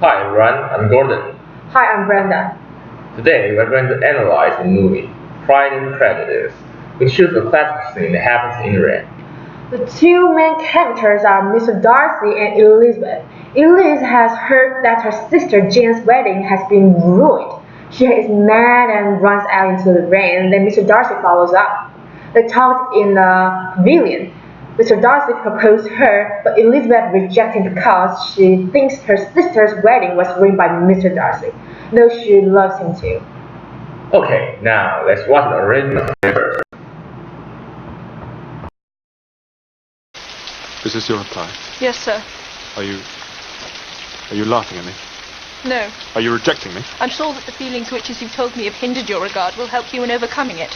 Hi everyone, I'm Gordon. Hi, I'm Brenda. Today we're going to analyze the movie Pride and Prejudice, which shows a classic scene that happens in Iran. The two main characters are Mr. Darcy and Elizabeth. Elizabeth has heard that her sister Jane's wedding has been ruined. She is mad and runs out into the rain, and then Mr. Darcy follows up. They talked in the pavilion. Mr. Darcy proposed her, but Elizabeth rejected because she thinks her sister's wedding was ruined by Mr. Darcy, though she loves him too. Okay, now let's watch the original first. Is this your reply? Yes, sir. Are you laughing at me? No. Are you rejecting me? I'm sure that the feelings which, as you've told me, have hindered your regard will help you in overcoming it.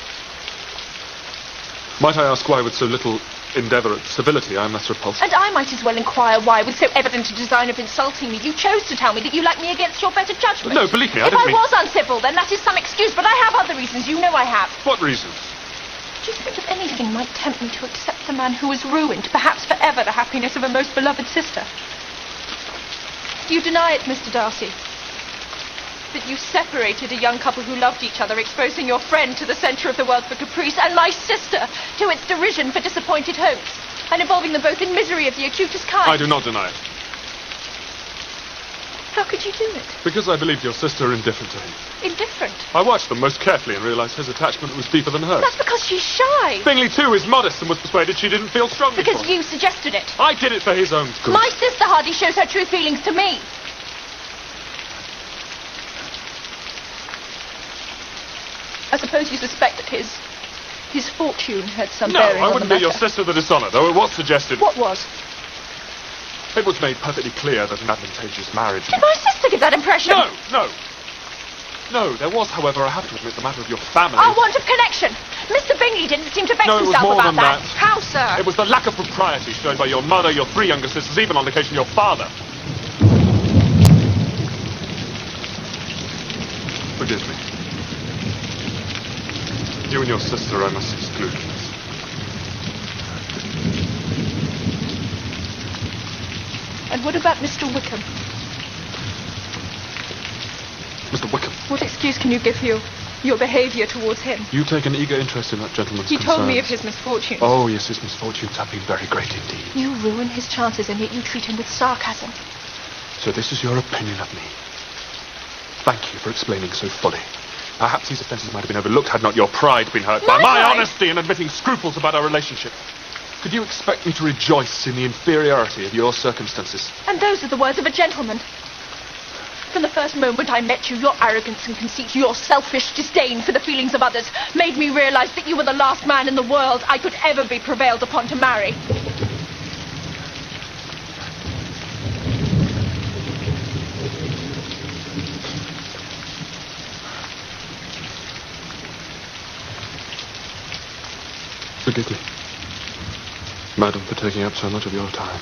Might I ask why, with so little endeavour at civility, I am thus repulsed? And I might as well inquire why, with so evident a design of insulting me, you chose to tell me that you like me against your better judgment. No, believe me, I if didn't I mean... was uncivil, then that is some excuse, but I have other reasons. You know I have. What reasons? Do you think that anything might tempt me to accept the man who has ruined, perhaps forever, the happiness of a most beloved sister? Do you deny it, Mr. Darcy? That you separated a young couple who loved each other, exposing your friend to the centre of the world for caprice, and my sister to its derision for disappointed hopes, and involving them both in misery of the acutest kind? I do not deny it. How could you do it? Because I believed your sister indifferent to him. Indifferent? I watched them most carefully and realised his attachment was deeper than hers. That's because she's shy. Bingley, too, is modest and was persuaded she didn't feel strongly Because for him. you suggested it. I did it for his own good. My sister hardly shows her true feelings to me. I suppose you suspect that his fortune had some No, bearing on I the wouldn't do your matter. sister the dishonour, though it was suggested. What was? It was made perfectly clear that an advantageous marriage... Did my sister give that impression? No, there was, however, I have to admit, the matter of your family. Our want of connection. Mr. Bingley didn't seem to vex No, it was himself more about than that. How, sir? It was the lack of propriety shown by your mother, your three younger sisters, even on occasion your father. Forgive me. You and your sister I must exclude from this. And what about Mr. Wickham? Mr. Wickham, What excuse can you give for your behaviour towards him? you take an eager interest in that gentleman's He concerns. told me of his misfortunes. Oh, yes, his misfortunes have been very great indeed. You ruin his chances, and yet you treat him with sarcasm. So this is your opinion of me. Thank you for explaining so fully. Perhaps these offences might have been overlooked had not your pride been hurt by my honesty in admitting scruples about our relationship. Could you expect me to rejoice in the inferiority of your circumstances? And those are the words of a gentleman. From the first moment I met you, your arrogance and conceit, your selfish disdain for the feelings of others, made me realise that you were the last man in the world I could ever be prevailed upon to marry. Forgive me, madam, for taking up so much of your time.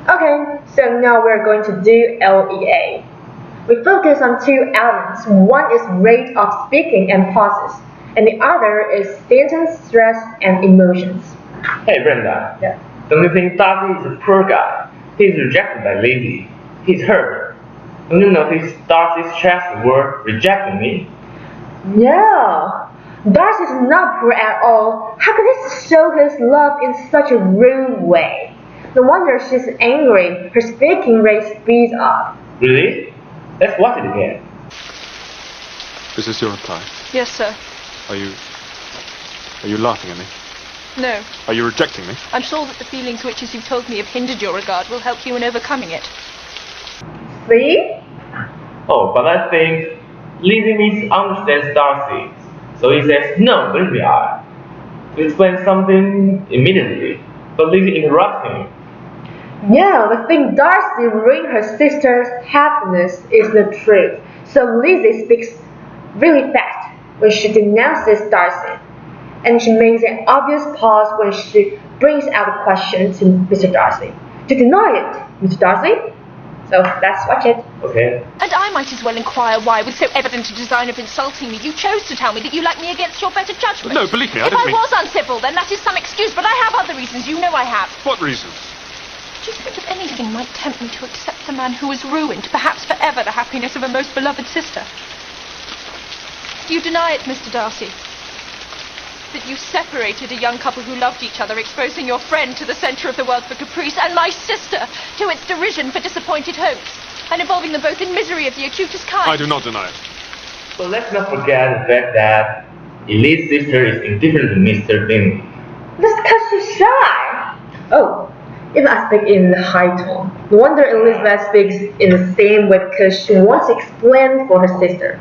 Okay, so now we're going to do LEA. We focus on two elements. One is rate of speaking and pauses, and the other is sentence stress and emotions. Hey Brenda, Yeah. don't you think Darcy is a poor guy? He's rejected by Lizzie. He's hurt. Don't you notice Darcy's chest word rejecting me? No, Darcy is not poor at all. How could he show his love in such a rude way? No wonder she's angry. Her speaking rate speeds up. Really? Let's watch it again. Is this your reply? Yes, sir. Are you laughing at me? No. Are you rejecting me? I'm sure that the feelings which, as you've told me, have hindered your regard will help you in overcoming it. See? Oh, but I think Lizzie misunderstands Darcy. So he says, no, believe me, I. To explain something immediately. But Lizzie interrupts him. No, the thing Darcy ruined her sister's happiness is the truth. So Lizzie speaks really fast when she denounces Darcy. And she makes an obvious pause when she brings out the question to Mr. Darcy. To deny it, Mr. Darcy? So let's watch it. Okay? And I might as well inquire why, with so evident a design of insulting me, you chose to tell me that you like me against your better judgment. No, believe me, I if didn't I mean... was uncivil, then that is some excuse, but I have other reasons. You know I have. What reasons? Do you think that anything might tempt me to accept a man who has ruined, perhaps forever, the happiness of a most beloved sister? You deny it, Mr. Darcy. That you separated a young couple who loved each other, exposing your friend to the centre of the world for caprice, and my sister to its derision for disappointed hopes, and involving them both in misery of the acutest kind. I do not deny it. But let's not forget the fact that Elite's sister is indifferent to Mr. Bingley. Just because she's shy. Oh, if I speak in a high tone, no wonder Elizabeth speaks in the same way because she wants to explain for her sister.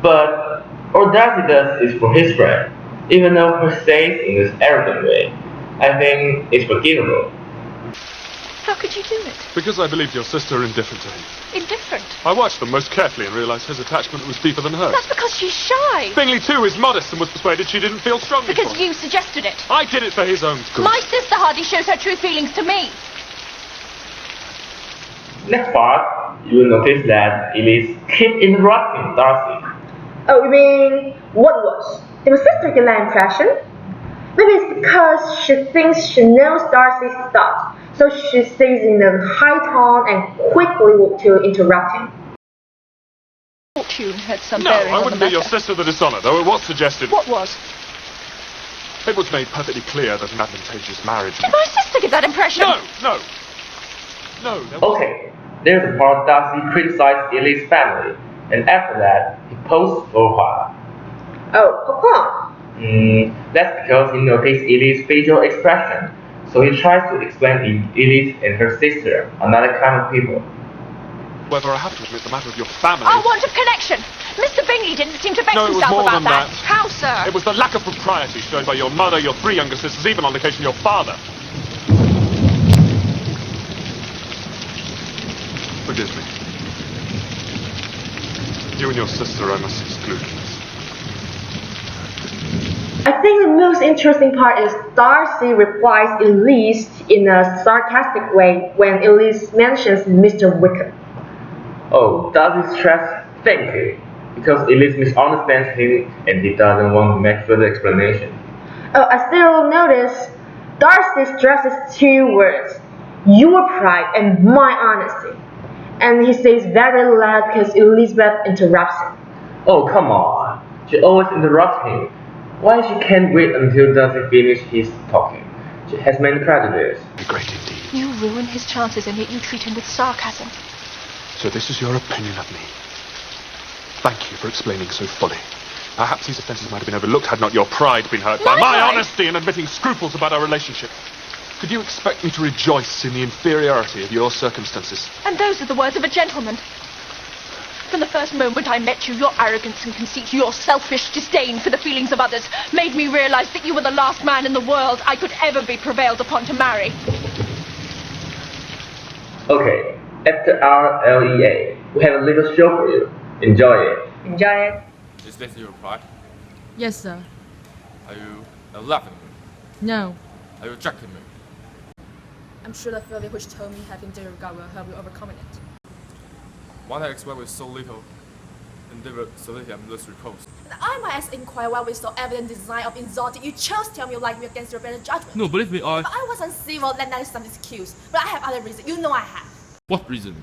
But all Darcy does is for his friend, even though her says in this arrogant way. I think it's forgivable. How could you do it? Because I believed your sister indifferent to him. Indifferent? I watched them most carefully and realised his attachment was deeper than hers. That's because she's shy. Bingley, too, is modest and was persuaded she didn't feel strongly Because for him. you suggested it. I did it for his own good. My sister hardly shows her true feelings to me. Next part, you will notice that Elise keeps interrupting Darcy. Oh, you mean what was? Did my sister get that impression? Maybe it's because she thinks she knows Darcy's thought, so she says in a high tone and quickly to interrupt him. Fortune had some No, bearing I on wouldn't the do your matter. sister the dishonour, though it was suggested. What was? It was made perfectly clear that an advantageous marriage... Did my sister give that impression? No! There was... Okay, there's a part Darcy criticized Elise's family, and after that, he paused for a while. Oh, Papa. That's because he noticed Elise's facial expression, so he tries to explain Elise and her sister, another kind of people. Whether I have to admit the matter of your family... Our want of connection. Mr. Bingley didn't seem to vex No, it was himself more about than that. that. How, sir? It was the lack of propriety shown by your mother, your 3 younger sisters, even on occasion your father. Forgive me. You and your sister I must exclude from this. I think the most interesting part is Darcy replies Elise in a sarcastic way when Elise mentions Mr. Wickham. Oh, Darcy stressed thank you, because Elise misunderstands him and he doesn't want to make further explanation. Oh, I still notice Darcy stresses 2 words, your pride and my honesty. And he says very loud because Elizabeth interrupts him. Oh, come on. She always interrupts him. Why she can't wait until Darcy finishes his talking? She has many prejudices. Great indeed. You ruin his chances and yet you treat him with sarcasm. So this is your opinion of me. Thank you for explaining so fully. Perhaps these offences might have been overlooked had not your pride been hurt by my honesty in admitting scruples about our relationship. Could you expect me to rejoice in the inferiority of your circumstances? And those are the words of a gentleman. From the first moment I met you, your arrogance and conceit, your selfish disdain for the feelings of others, made me realize that you were the last man in the world I could ever be prevailed upon to marry. Okay, after our LEA, we have a little show for you. Enjoy it. Enjoy it. Is this your pride? Yes, sir. Are you loving me? No. Are you rejecting me? I'm sure the feeling which told me having dear regard will help you overcome it. One I expect with so little endeavor so that I'm less repulsed. I might ask inquire why with so evident design of insulting you chose to tell me you like me against your better judgment. No, believe me, If I was uncivil, then that is some excuse. But I have other reasons. You know I have. What reason?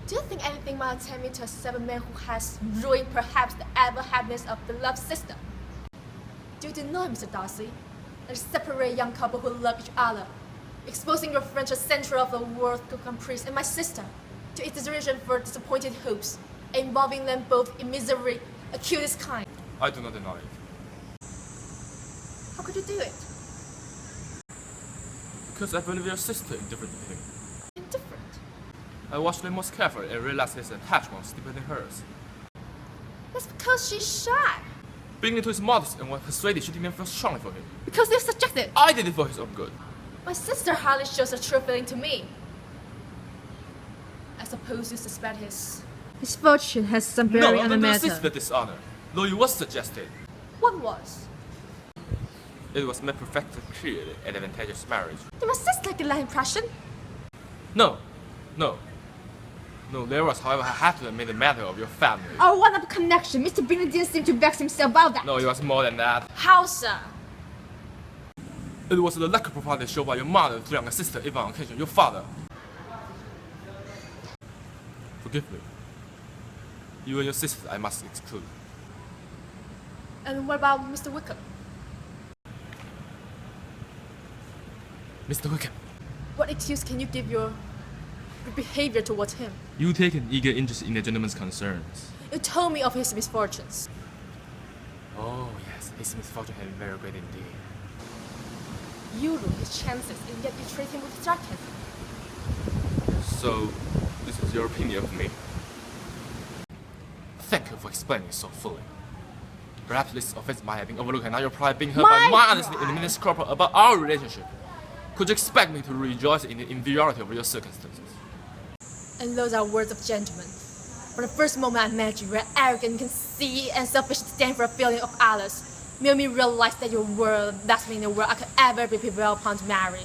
Do you think anything might tempt me to accept a man who has ruined perhaps the ever happiness of beloved sister? Do you deny, Mr. Darcy, that you separate a young couple who love each other, exposing your friend to the center of the world to caprice and my sister to its derision for disappointed hopes, involving them both in misery, acutest kind? I do not deny it. How could you do it? Because I believe your sister indifferent to him. Indifferent. I watched them most carefully and realized his attachment was deeper than hers. That's because she's shy. Being into his modest and was persuaded she didn't feel strongly for him. Because you subjected. I did it for his own good. My sister hardly shows a true feeling to me. I suppose you suspect his... His fortune has some No, bearing I on the don't matter. insist the dishonor, though it was suggested. What was? It was made perfectly clear an advantageous marriage. Did my sister get that impression? No, there was, however, I had to admit the matter of your family. Our one up connection. Mr. Bingley didn't seem to vex himself about that. No, it was more than that. How, sir? It was the lack of propriety shown by your mother, 3 younger sister, even on occasion your father. Forgive me. You and your sister I must exclude. And what about Mr. Wickham? Mr. Wickham, What excuse can you give your behavior towards him? you take an eager interest in the gentleman's concerns. You told me of his misfortunes. Oh, yes, his misfortune has been very great indeed. You ruined his chances, and yet you treat him with sarcasm. So, this is your opinion of me. Thank you for explaining so fully. Perhaps this offense might have been overlooked and now your pride being hurt by my understanding in the minute scruple about our relationship. Could you expect me to rejoice in the inferiority of your circumstances? And those are words of gentlemen. From the first moment I met you, you were arrogant, conceited, and selfish disdain for a feeling of others. Made me realize that you were the best man in the world I could ever be prevailed upon to marry.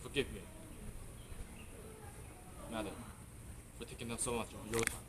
Forgive me, madam, for taking up so much of your time.